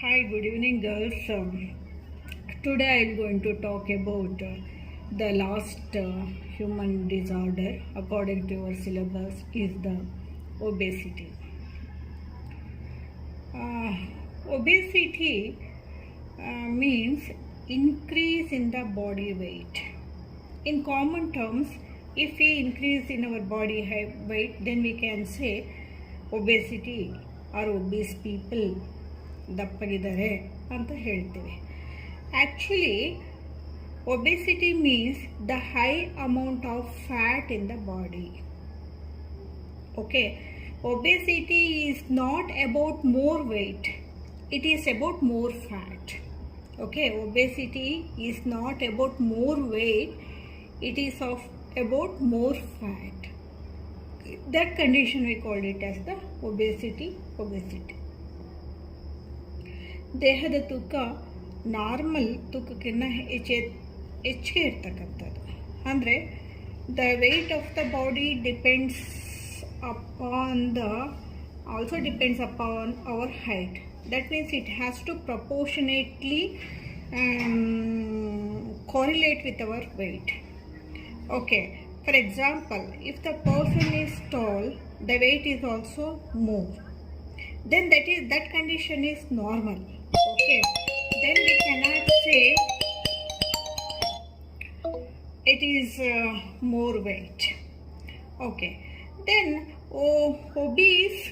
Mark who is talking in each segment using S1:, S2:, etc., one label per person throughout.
S1: Hi, good evening, girls. Today I am going to talk about the last human disorder according to our syllabus is the obesity. Uh, Obesity means increase in the body weight. In common terms, if we increase in our body weight, then we can say obesity or obese people ದಪ್ಪಗಿದ್ದಾರೆ ಅಂತ ಹೇಳ್ತೀವಿ. Actually, obesity means the high amount of fat in the body. Okay, obesity is not about more weight, it is about more fat. Okay, obesity is not about more weight, it is about more fat. That condition we call it as the obesity. ದೇಹದ ತೂಕ normal ತೂಕಕ್ಕಿಂತ ಹೆಚ್ಚಿಗೆ ಇರ್ತಕ್ಕಂಥದ್ದು. ಅಂದರೆ the weight of the body depends upon our height. That means it has to proportionately correlate with our weight. Okay, for example, if the person is tall, the weight is also more. Then that condition is normal. Okay, then we cannot say it is more weight. Okay, then obese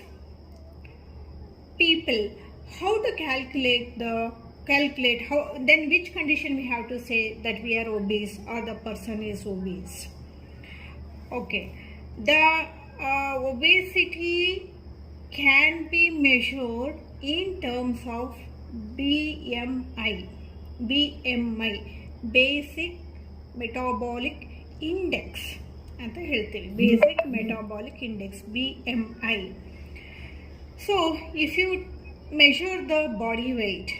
S1: people, how to calculate how, then which condition we have to say that we are obese or the person is obese. Okay, the obesity can be measured in terms of BMI, basic metabolic index ಅಂತ ಹೇಳ್ತೀವಿ. Basic metabolic index, BMI. So if you measure the body weight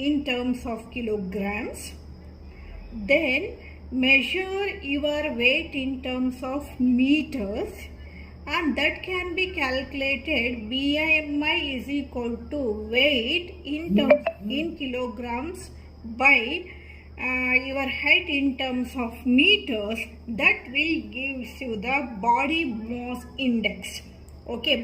S1: in terms of kilograms, then measure your weight in terms of meters, and that can be calculated. BMI is equal to weight in kilograms by your height in terms of meters. That will give you the body mass index. Okay,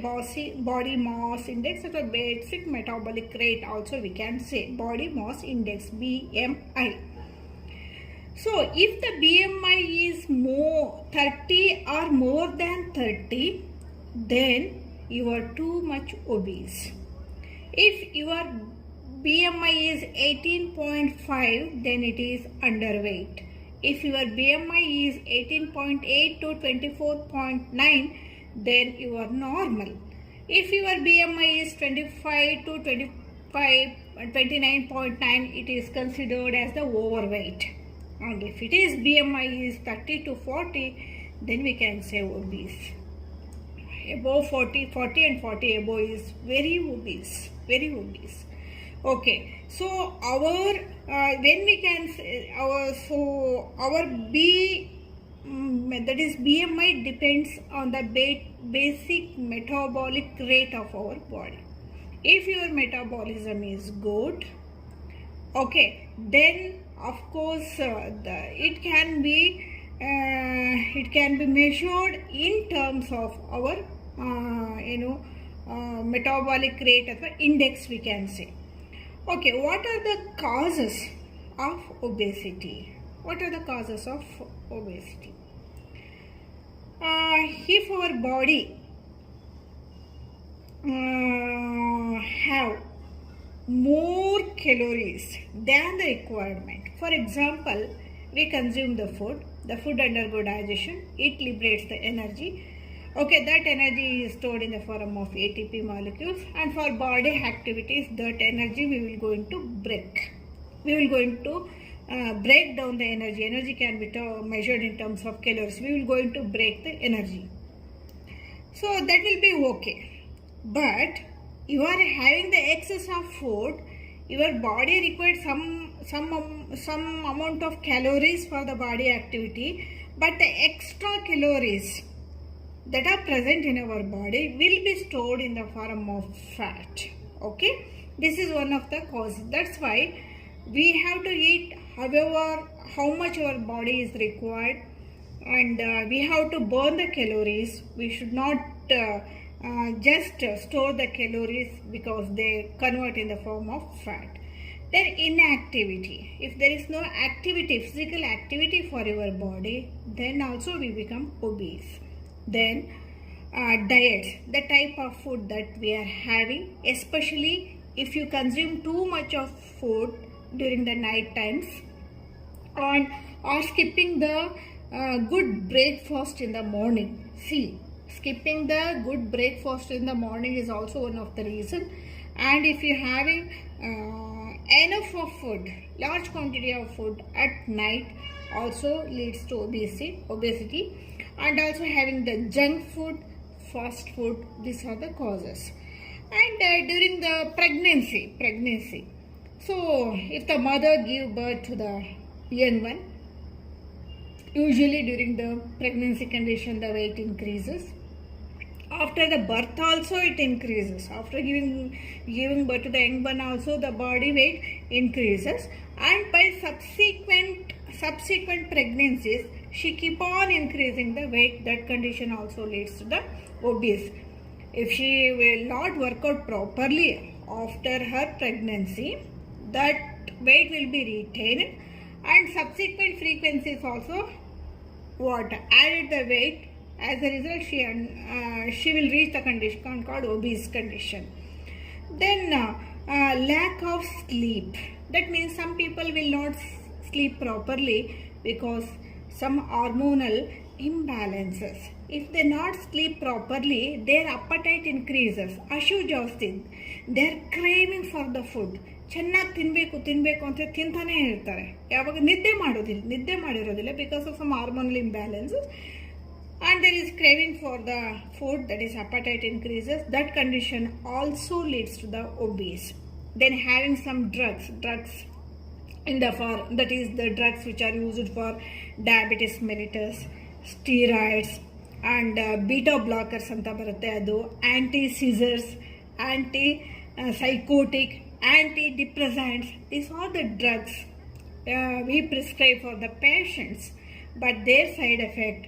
S1: body mass index or the basic metabolic rate also we can say, body mass index, BMI. So if the BMI is 30 or more than 30, then you are too much obese. If your BMI is 18.5, then it is underweight. If your BMI is 18.8 to 24.9, then you are normal. If your BMI is 25 to 29.9, it is considered as the overweight. And if it is BMI is 30 to 40, then we can say obese. Above 40 and 40 above is very obese. Okay, so our when we can say our that is BMI depends on the basic metabolic rate of our body. If your metabolism is good, okay, then of course it can be measured in terms of our metabolic rate or index we can say. Okay, what are the causes of obesity? If our body have more calories than the requirement, for example, we consume the food undergo digestion, it liberates the energy. Okay, that energy is stored in the form of ATP molecules, and for body activities that energy we will going to break down the energy can be measured in terms of calories. We will going to break the energy, so that will be okay. But you are having the excess of food, your body requires some amount of calories for the body activity, but the extra calories that are present in our body will be stored in the form of fat. Okay, This is one of the causes. That's why we have to eat how much our body is required, and we have to burn the calories. We should not just store the calories because they convert in the form of fat. Then inactivity. If there is no activity, physical activity for your body, then also we become obese. Then diets, the type of food that we are having, especially if you consume too much of food during the night times, or skipping the good breakfast in the morning. See, skipping the good breakfast in the morning is also one of the reason. And if you're having enough of food, large quantity of food at night, also leads to obesity. And also having the junk food, fast food, these are the causes. And during the pregnancy, so if the mother give birth to the young one, usually during the pregnancy condition the weight increases. After the birth also it increases. After giving birth to the young one also the body weight increases, and by subsequent pregnancies she keep on increasing the weight. That condition also leads to the obese. If she will not work out properly after her pregnancy, that weight will be retained, and subsequent frequencies also added the weight. As a result, she will reach the condition called obese condition. Then lack of sleep. That means some people will not sleep properly because some hormonal imbalances. If they not sleep properly, their appetite increases. Ashu jasti. They are craving for the food. ಚೆನ್ನಾಗಿ ತಿನ್ನಬೇಕು ಅಂತ ತಿಂತಾನೆ ಇರ್ತಾರೆ. ಯಾವಾಗ ನಿದ್ದೆ ಮಾಡಿರೋದಿಲ್ಲ because of some hormonal imbalances, and there is craving for the food, that is appetite increases. That condition also leads to the obese. Then having some drugs in the form, that is the drugs which are used for diabetes mellitus, steroids, and beta blockers anta barutte, adu anti-seizures, anti-psychotic, antidepressants. These are the drugs we prescribe for the patients, but their side effect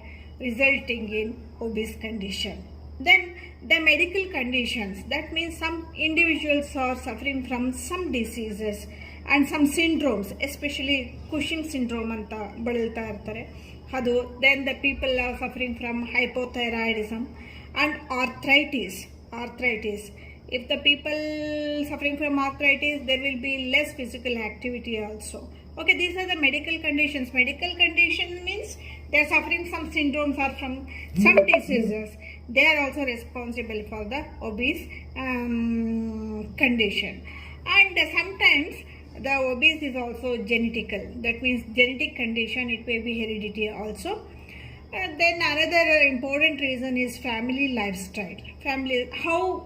S1: resulting in obese condition. Then the medical conditions, that means some individuals are suffering from some diseases and some syndromes, especially Cushing syndrome anta balilta irtare adu. Then the people are suffering from hypothyroidism and arthritis. If the people suffering from arthritis, there will be less physical activity also. Okay, these are the medical conditions. Medical condition means they are suffering some syndromes or from some diseases. They are also responsible for the obese condition. And sometimes the obese is also genetical. That means genetic condition, it may be heredity also. Then another important reason is family lifestyle. How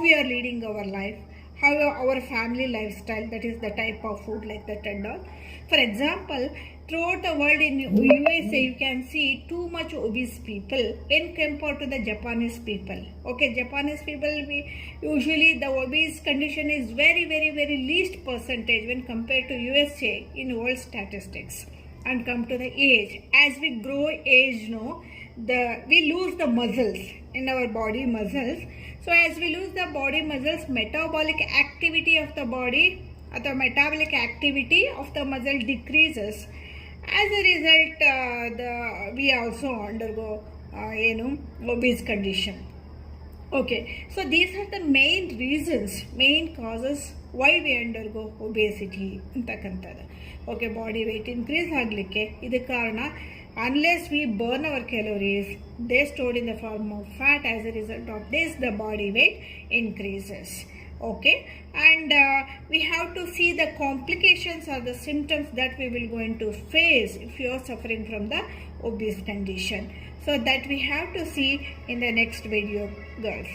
S1: we are leading our life, how our family lifestyle, that is the type of food like that and all. For example, throughout the world in USA, you can see too much obese people when compared to the Japanese people. Okay, Japanese people, usually the obese condition is very, very, very least percentage when compared to USA in world statistics. And come to the age. As we grow age, we lose the muscles in our body muscles. So as we lose the body muscles, metabolic activity of the body or the metabolic activity of the muscle decreases. As a result, we also undergo obese condition. Okay, so these are the main reasons, main causes why we undergo obesity antakantadu. Okay, body weight increase aglikke idu karana. Unless we burn our calories, they stored in the form of fat. As a result of this, the body weight increases. Okay, and we have to see the complications or the symptoms that we will going to face if you are suffering from the obese condition. So that we have to see in the next video, girls.